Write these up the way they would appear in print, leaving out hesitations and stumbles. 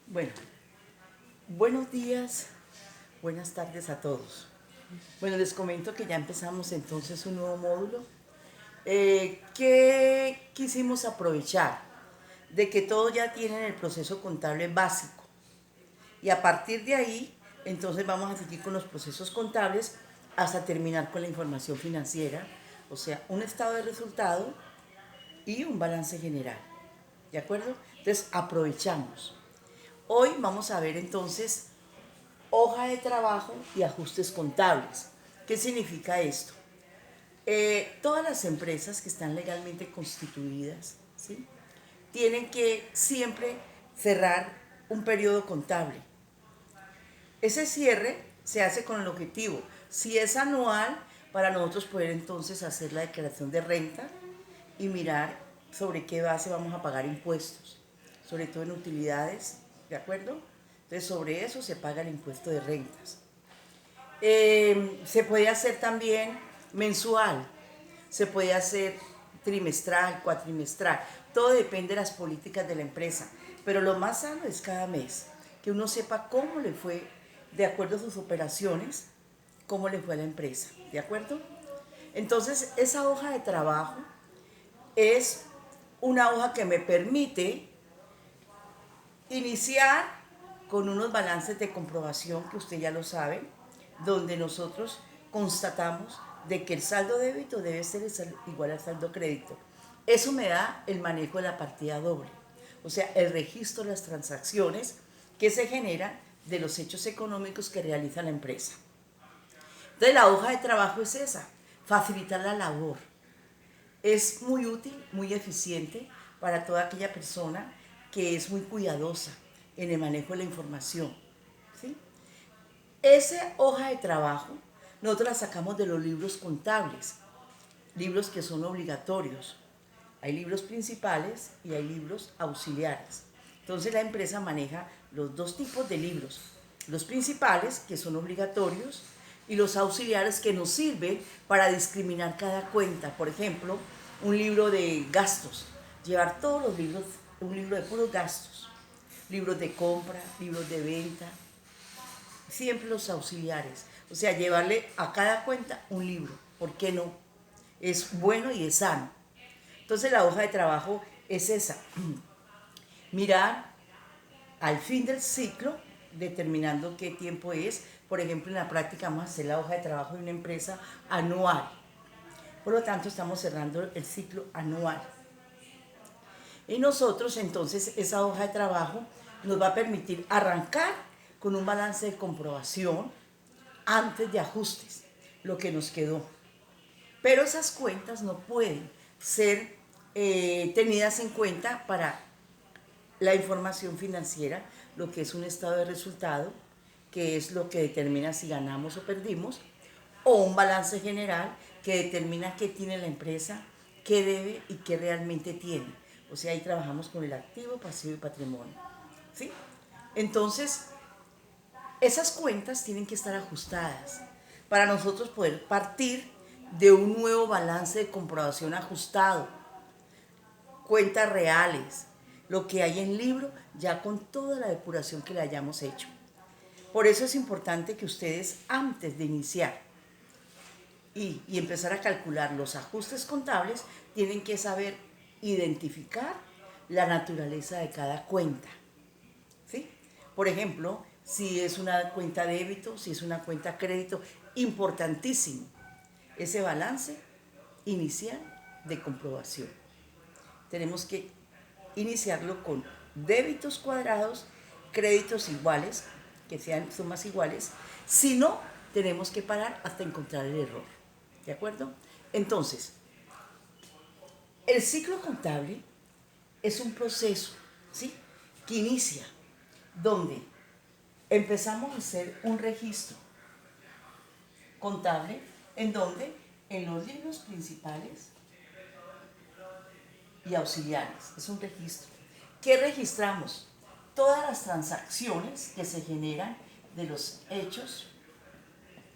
Bueno, buenos días, buenas tardes a todos. Bueno, les comento que ya empezamos entonces un nuevo módulo que quisimos aprovechar de que todos ya tienen el proceso contable básico y a partir de ahí entonces vamos a seguir con los procesos contables hasta terminar con la información financiera, o sea, un estado de resultado y un balance general. ¿De acuerdo? Entonces aprovechamos. Hoy vamos a ver entonces hoja de trabajo y ajustes contables. ¿Qué significa esto? Todas las empresas que están legalmente constituidas, ¿sí?, tienen que siempre cerrar un periodo contable. Ese cierre se hace con el objetivo, si es anual, para nosotros poder entonces hacer la declaración de renta y mirar sobre qué base vamos a pagar impuestos, sobre todo en utilidades, ¿de acuerdo? Entonces sobre eso se paga el impuesto de rentas. Se puede hacer también mensual, se puede hacer trimestral, cuatrimestral, todo depende de las políticas de la empresa, pero lo más sano es cada mes, que uno sepa cómo le fue, de acuerdo a sus operaciones, cómo le fue a la empresa, ¿de acuerdo? Entonces, esa hoja de trabajo es una hoja que me permite iniciar con unos balances de comprobación que usted ya lo sabe, donde nosotros constatamos de que el saldo débito debe ser igual al saldo crédito. Eso me da el manejo de la partida doble, o sea, el registro de las transacciones que se generan de los hechos económicos que realiza la empresa. Entonces la hoja de trabajo es esa, facilitar la labor. Es muy útil, muy eficiente para toda aquella persona que es muy cuidadosa en el manejo de la información, ¿sí? Esa hoja de trabajo nosotros la sacamos de los libros contables, libros que son obligatorios. Hay libros principales y hay libros auxiliares. Entonces la empresa maneja los dos tipos de libros, los principales, que son obligatorios, y los auxiliares, que nos sirven para discriminar cada cuenta. Por ejemplo, un libro de gastos, llevar todos los libros, un libro de puros gastos, libros de compra, libros de venta, siempre los auxiliares. O sea, llevarle a cada cuenta un libro. ¿Por qué no? Es bueno y es sano. Entonces la hoja de trabajo es esa. Mirar al fin del ciclo, determinando qué tiempo es. Por ejemplo, en la práctica vamos a hacer la hoja de trabajo de una empresa anual. Por lo tanto, estamos cerrando el ciclo anual. Y nosotros entonces esa hoja de trabajo nos va a permitir arrancar con un balance de comprobación antes de ajustes, lo que nos quedó. Pero esas cuentas no pueden ser tenidas en cuenta para la información financiera, lo que es un estado de resultado, que es lo que determina si ganamos o perdimos, o un balance general que determina qué tiene la empresa, qué debe y qué realmente tiene. O sea, ahí trabajamos con el activo, pasivo y patrimonio, ¿sí? Entonces, esas cuentas tienen que estar ajustadas para nosotros poder partir de un nuevo balance de comprobación ajustado, cuentas reales, lo que hay en libro, ya con toda la depuración que le hayamos hecho. Por eso es importante que ustedes, antes de iniciar y empezar a calcular los ajustes contables, tienen que saber identificar la naturaleza de cada cuenta, ¿sí? Por ejemplo, si es una cuenta débito, si es una cuenta crédito, importantísimo ese balance inicial de comprobación. Tenemos que iniciarlo con débitos cuadrados, créditos iguales, que sean sumas iguales. Si no, tenemos que parar hasta encontrar el error. ¿De acuerdo? Entonces, el ciclo contable es un proceso, ¿sí?, que inicia donde empezamos a hacer un registro contable en donde en los libros principales y auxiliares. Es un registro. ¿Qué registramos? Todas las transacciones que se generan de los hechos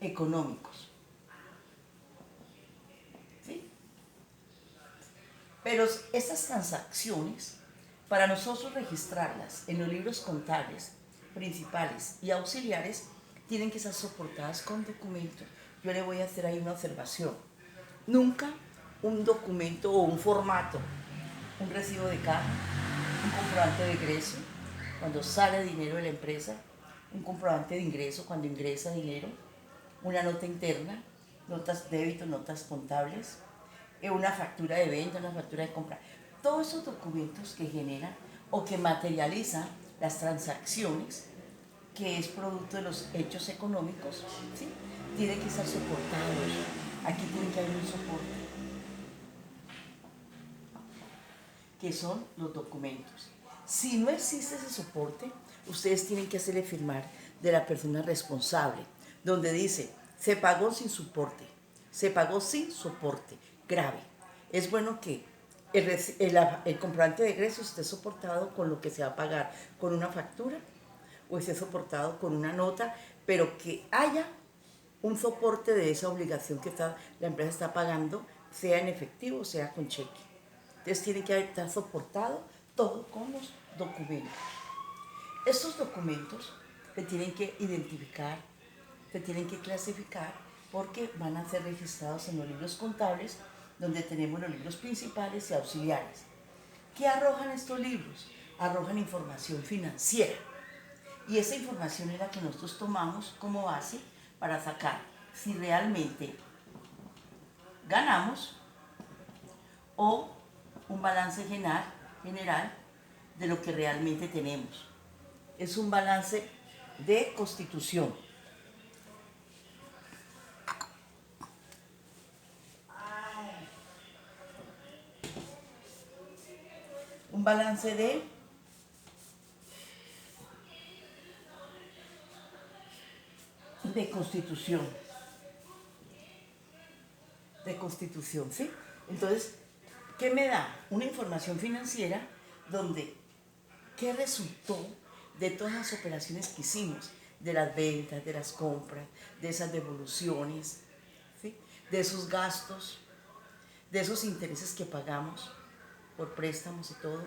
económicos, ¿sí? Pero estas transacciones Para nosotros registrarlas en los libros contables principales y auxiliares, tienen que estar soportadas con documentos. Yo le voy a hacer ahí una observación. Nunca un documento o un formato, un recibo de caja, un comprobante de egreso, cuando sale dinero de la empresa, un comprobante de ingreso cuando ingresa dinero, una nota interna, notas débito, notas contables, una factura de venta, una factura de compra. Todos esos documentos que generan o que materializan las transacciones, que es producto de los hechos económicos, ¿sí? Tienen que estar soportados. Aquí tiene que haber un soporte, que son los documentos. Si no existe ese soporte, ustedes tienen que hacerle firmar de la persona responsable, donde dice, se pagó sin soporte, se pagó sin soporte, grave. Es bueno que el comprobante de egreso esté soportado con lo que se va a pagar, con una factura, o esté soportado con una nota, pero que haya un soporte de esa obligación que la empresa está pagando, sea en efectivo o sea con cheque. Entonces tiene que estar soportado todo con los documentos. Estos documentos se tienen que identificar, se tienen que clasificar, porque van a ser registrados en los libros contables, donde tenemos los libros principales y auxiliares. ¿Qué arrojan estos libros? Arrojan información financiera. Y esa información es la que nosotros tomamos como base para sacar si realmente ganamos o un balance general de lo que realmente tenemos. Es un balance de constitución. Un balance de constitución. De constitución, ¿sí? Entonces, ¿qué me da? Una información financiera donde qué resultó de todas las operaciones que hicimos, de las ventas, de las compras, de esas devoluciones, ¿sí? De esos gastos, de esos intereses que pagamos por préstamos y todo,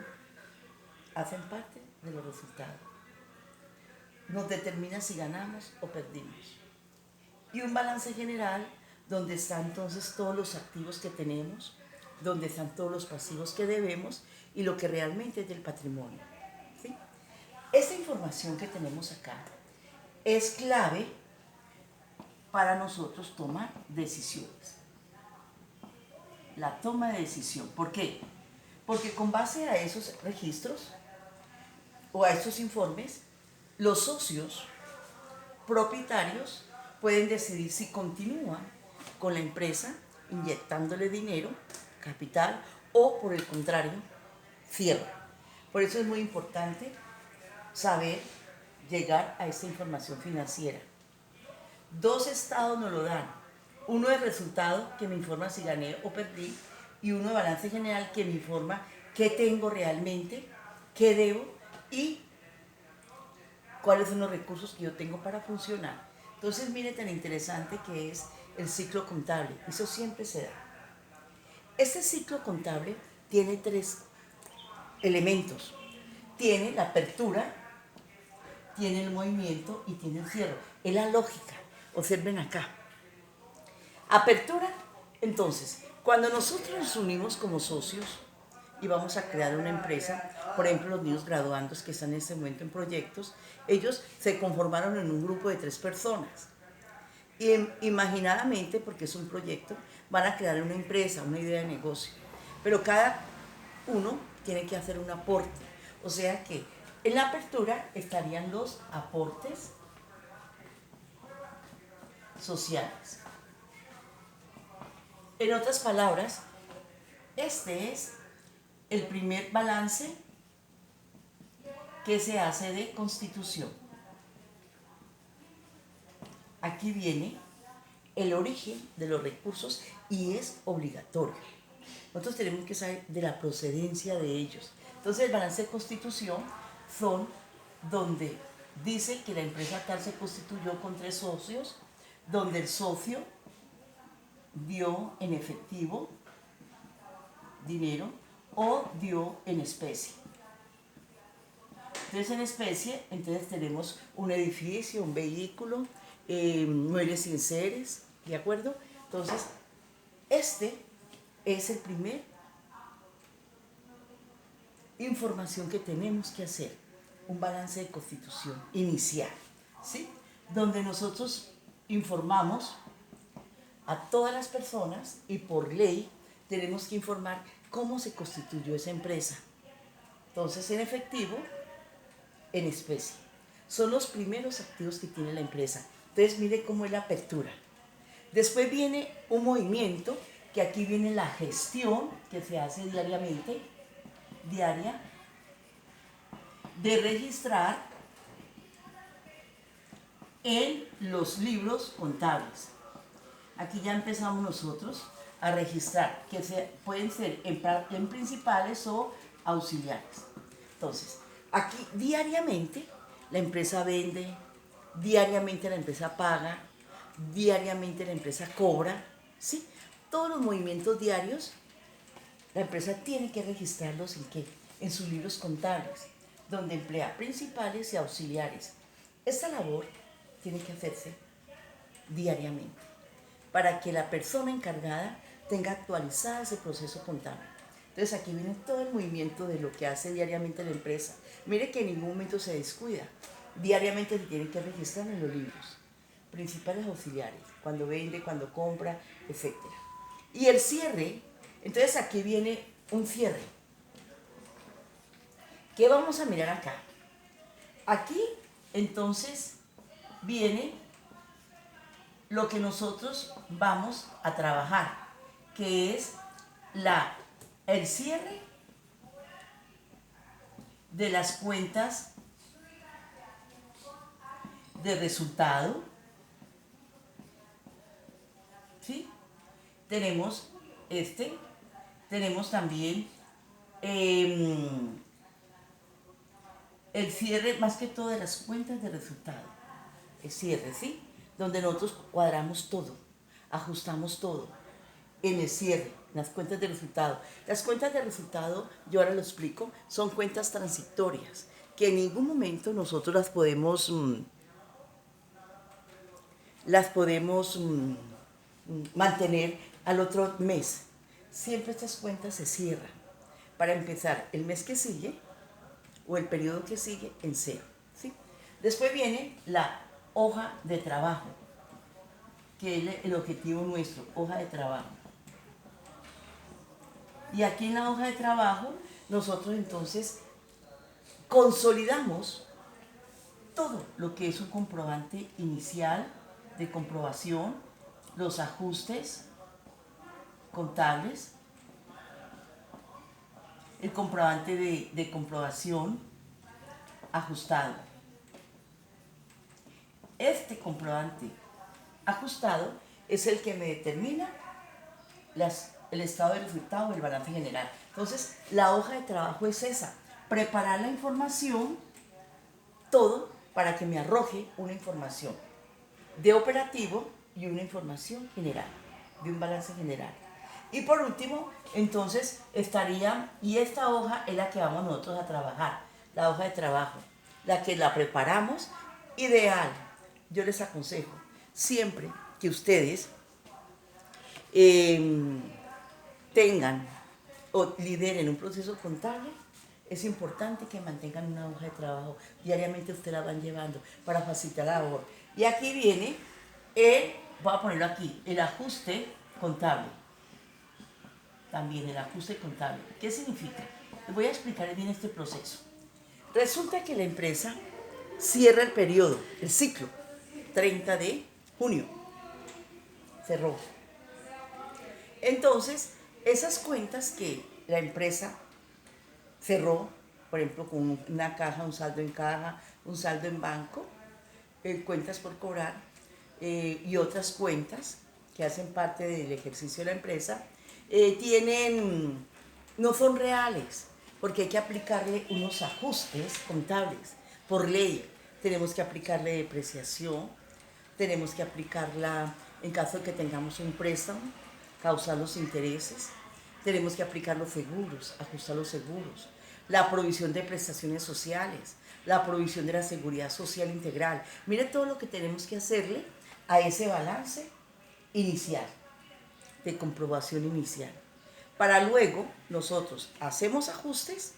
hacen parte de los resultados. Nos determina si ganamos o perdimos. Y un balance general donde están entonces todos los activos que tenemos, donde están todos los pasivos que debemos y lo que realmente es del patrimonio, ¿sí? Esta información que tenemos acá es clave para nosotros tomar decisiones. La toma de decisión. ¿Por qué? Porque con base a esos registros o a esos informes, los socios propietarios pueden decidir si continúan con la empresa inyectándole dinero, capital, o por el contrario, cierran. Por eso es muy importante saber llegar a esta información financiera. Dos estados nos lo dan. Uno de resultado, que me informa si gané o perdí, y uno de balance general, que me informa qué tengo realmente, qué debo y cuáles son los recursos que yo tengo para funcionar. Entonces, mire tan interesante que es el ciclo contable. Eso siempre se da. Este ciclo contable tiene tres elementos. Tiene la apertura, tiene el movimiento y tiene el cierre. Es la lógica. Observen acá. Apertura, entonces, cuando nosotros nos unimos como socios y vamos a crear una empresa, por ejemplo, los niños graduandos que están en este momento en proyectos, ellos se conformaron en un grupo de 3 personas. Y imaginadamente, porque es un proyecto, van a crear una empresa, una idea de negocio. Pero cada uno tiene que hacer un aporte. O sea que en la apertura estarían los aportes sociales. En otras palabras, este es el primer balance que se hace de constitución. Aquí viene el origen de los recursos y es obligatorio. Nosotros tenemos que saber de la procedencia de ellos. Entonces el balance de constitución son donde dice que la empresa tal se constituyó con 3 socios, donde el socio dio en efectivo dinero o dio en especie. Entonces en especie, entonces tenemos un edificio, un vehículo, muebles y enseres, ¿de acuerdo? Entonces, este es el primer información que tenemos que hacer, un balance de constitución inicial, ¿sí? Donde nosotros informamos a todas las personas y por ley tenemos que informar cómo se constituyó esa empresa. Entonces, en efectivo, en especie. Son los primeros activos que tiene la empresa. Entonces, mire cómo es la apertura. Después viene un movimiento, que aquí viene la gestión que se hace diariamente, de registrar en los libros contables. Aquí ya empezamos nosotros a registrar, que pueden ser en principales o auxiliares. Entonces, aquí diariamente la empresa vende, diariamente la empresa paga, diariamente la empresa cobra, ¿sí? Todos los movimientos diarios, la empresa tiene que registrarlos ¿en qué? En sus libros contables, donde emplea principales y auxiliares. Esta labor tiene que hacerse diariamente para que la persona encargada tenga actualizado ese proceso contable. Entonces aquí viene todo el movimiento de lo que hace diariamente la empresa. Mire que en ningún momento se descuida. Diariamente se tiene que registrar en los libros. Principales auxiliares, cuando vende, cuando compra, etc. Y el cierre, entonces aquí viene un cierre. ¿Qué vamos a mirar acá? Aquí, entonces, viene lo que nosotros vamos a trabajar, que es el cierre de las cuentas de resultado, ¿sí? Tenemos tenemos también el cierre, más que todo, de las cuentas de resultado, el cierre, ¿sí? Donde nosotros cuadramos todo, ajustamos todo en el cierre, en las cuentas de resultado. Las cuentas de resultado, yo ahora lo explico, son cuentas transitorias, que en ningún momento nosotros las podemos mantener al otro mes. Siempre estas cuentas se cierran para empezar el mes que sigue o el periodo que sigue en cero, ¿sí? Después viene la hoja de trabajo, que es el objetivo nuestro, hoja de trabajo. Y aquí en la hoja de trabajo nosotros entonces consolidamos todo lo que es un comprobante inicial de comprobación, los ajustes contables, el comprobante de comprobación ajustado. Este comprobante ajustado es el que me determina el estado de resultado del balance general. Entonces, la hoja de trabajo es esa, preparar la información, todo para que me arroje una información de operativo y una información general, de un balance general. Y por último, entonces estaría, y esta hoja es la que vamos nosotros a trabajar, la hoja de trabajo, la que la preparamos, ideal. Yo les aconsejo siempre que ustedes tengan o lideren un proceso contable, es importante que mantengan una hoja de trabajo. Diariamente ustedes la van llevando para facilitar la labor. Y aquí viene voy a ponerlo aquí, el ajuste contable. También el ajuste contable. ¿Qué significa? Les voy a explicar bien este proceso. Resulta que la empresa cierra el periodo, el ciclo, 30 de junio. Cerró. Entonces, esas cuentas que la empresa cerró, por ejemplo, con una caja, un saldo en caja, un saldo en banco, cuentas por cobrar y otras cuentas que hacen parte del ejercicio de la empresa, no son reales, porque hay que aplicarle unos ajustes contables. Por ley, tenemos que aplicarle depreciación, tenemos que aplicarla en caso de que tengamos un préstamo, causar los intereses, tenemos que aplicar los seguros, ajustar los seguros, la provisión de prestaciones sociales, la provisión de la seguridad social integral. Mire todo lo que tenemos que hacerle a ese balance inicial, de comprobación inicial. Para luego nosotros hacemos ajustes,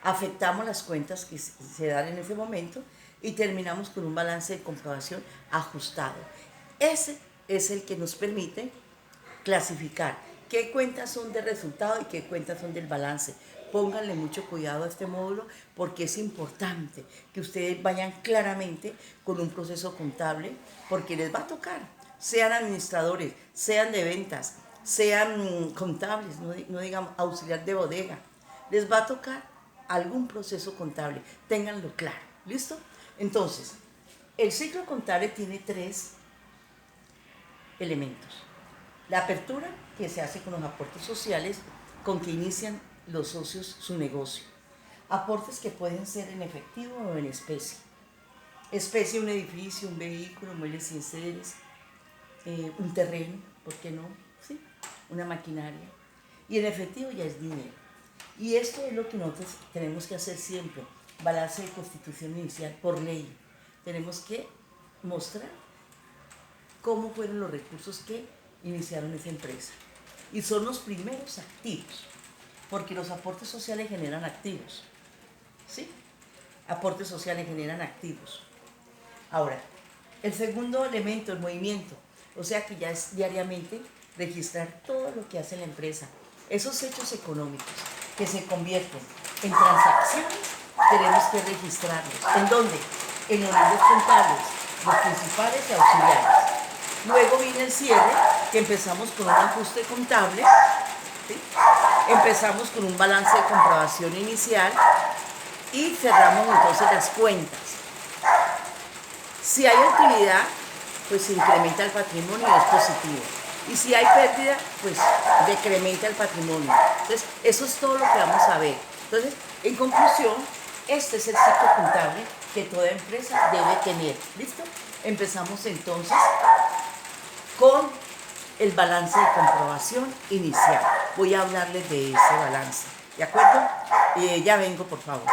afectamos las cuentas que se dan en ese momento y terminamos con un balance de comprobación ajustado. Ese es el que nos permite clasificar qué cuentas son de resultado y qué cuentas son del balance. Pónganle mucho cuidado a este módulo porque es importante que ustedes vayan claramente con un proceso contable porque les va a tocar, sean administradores, sean de ventas, sean contables, no digamos auxiliar de bodega, les va a tocar algún proceso contable, ténganlo claro, ¿listo? Entonces, el ciclo contable tiene 3 elementos. La apertura, que se hace con los aportes sociales, con que inician los socios su negocio. Aportes que pueden ser en efectivo o en especie. Especie, un edificio, un vehículo, muebles y enseres, un terreno, ¿por qué no? ¿Sí? Una maquinaria. Y en efectivo ya es dinero. Y esto es lo que nosotros tenemos que hacer siempre. Balance de constitución inicial por ley. Tenemos que mostrar cómo fueron los recursos que iniciaron esa empresa. Y son los primeros activos, porque los aportes sociales generan activos. ¿Sí? Aportes sociales generan activos. Ahora, el segundo elemento, el movimiento. O sea que ya es diariamente registrar todo lo que hace la empresa. Esos hechos económicos que se convierten en transacciones, tenemos que registrarlos. ¿En dónde? En los libros contables, los principales y auxiliares. Luego viene el cierre, que empezamos con un ajuste contable, ¿sí? Empezamos con un balance de comprobación inicial y cerramos entonces las cuentas. Si hay utilidad, pues se incrementa el patrimonio y es positivo. Y si hay pérdida, pues decrementa el patrimonio. Entonces, eso es todo lo que vamos a ver. Entonces, en conclusión, este es el ciclo contable que toda empresa debe tener. ¿Listo? Empezamos entonces con el balance de comprobación inicial. Voy a hablarles de ese balance. ¿De acuerdo? Ya vengo, por favor.